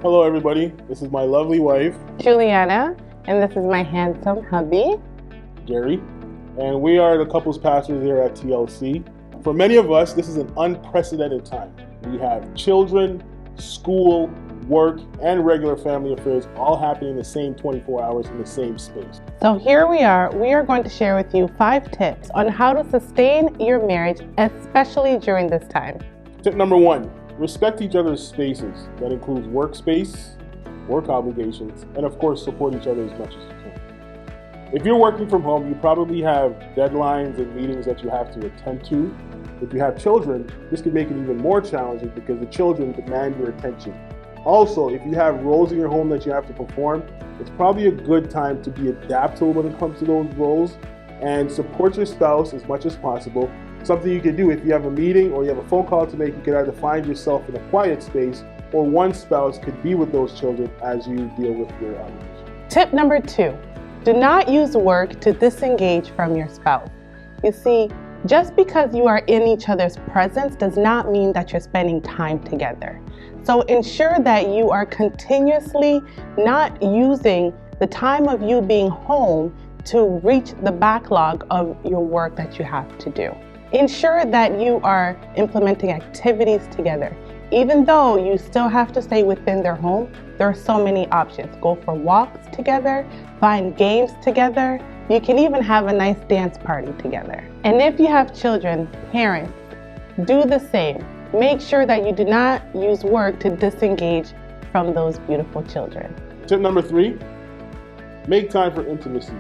Hello everybody, this is my lovely wife, Juliana, and this is my handsome hubby, Gary, and we are the couples pastors here at TLC. For many of us, this is an unprecedented time. We have children, school, work, and regular family affairs all happening in the same 24 hours in the same space. So here we are going to share with you 5 tips on how to sustain your marriage, especially during this time. Tip number 1, respect each other's spaces. That includes workspace, work obligations, and of course support each other as much as you can. If you're working from home, you probably have deadlines and meetings that you have to attend to. If you have children, this could make it even more challenging because the children demand your attention. Also, if you have roles in your home that you have to perform, it's probably a good time to be adaptable when it comes to those roles and support your spouse as much as possible. Something you can do if you have a meeting or you have a phone call to make, you can either find yourself in a quiet space or one spouse could be with those children as you deal with your obligations. Tip number 2, do not use work to disengage from your spouse. You see, just because you are in each other's presence does not mean that you're spending time together. So ensure that you are continuously not using the time of you being home to reach the backlog of your work that you have to do. Ensure that you are implementing activities together. Even though you still have to stay within their home, there are so many options. Go for walks together, find games together. You can even have a nice dance party together. And if you have children, parents, do the same. Make sure that you do not use work to disengage from those beautiful children. Tip number 3, make time for intimacy.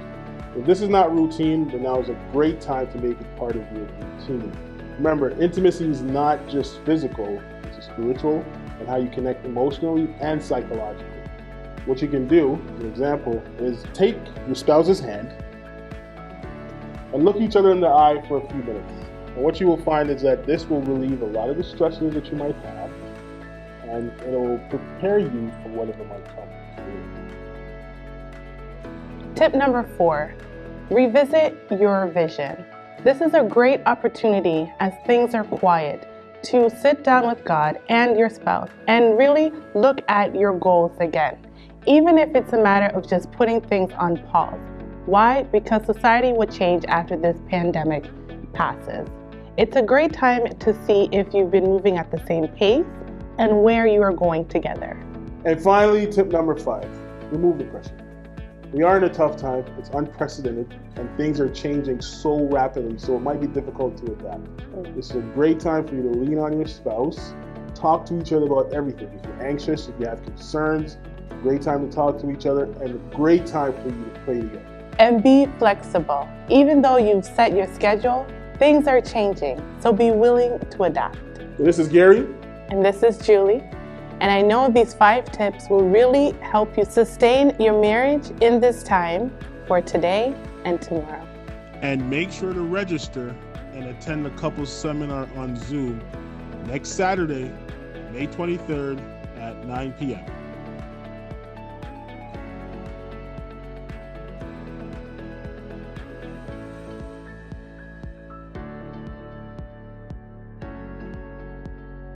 If this is not routine, then now is a great time to make it part of your routine. Remember, intimacy is not just physical, it's spiritual and how you connect emotionally and psychologically. What you can do, as an example, is take your spouse's hand and look each other in the eye for a few minutes. And what you will find is that this will relieve a lot of the stresses that you might have, and it will prepare you for whatever might come. Tip number 4, revisit your vision. This is a great opportunity as things are quiet to sit down with God and your spouse and really look at your goals again, even if it's a matter of just putting things on pause. Why? Because society will change after this pandemic passes. It's a great time to see if you've been moving at the same pace and where you are going together. And finally, tip number 5, remove the pressure. We are in a tough time, it's unprecedented, and things are changing so rapidly, so it might be difficult to adapt. This is a great time for you to lean on your spouse, talk to each other about everything. If you're anxious, if you have concerns, great time to talk to each other, and a great time for you to pray together. And be flexible. Even though you've set your schedule, things are changing, so be willing to adapt. This is Gary. And this is Julie. And I know these 5 tips will really help you sustain your marriage in this time for today and tomorrow. And make sure to register and attend the couples seminar on Zoom next Saturday, May 23rd at 9 p.m.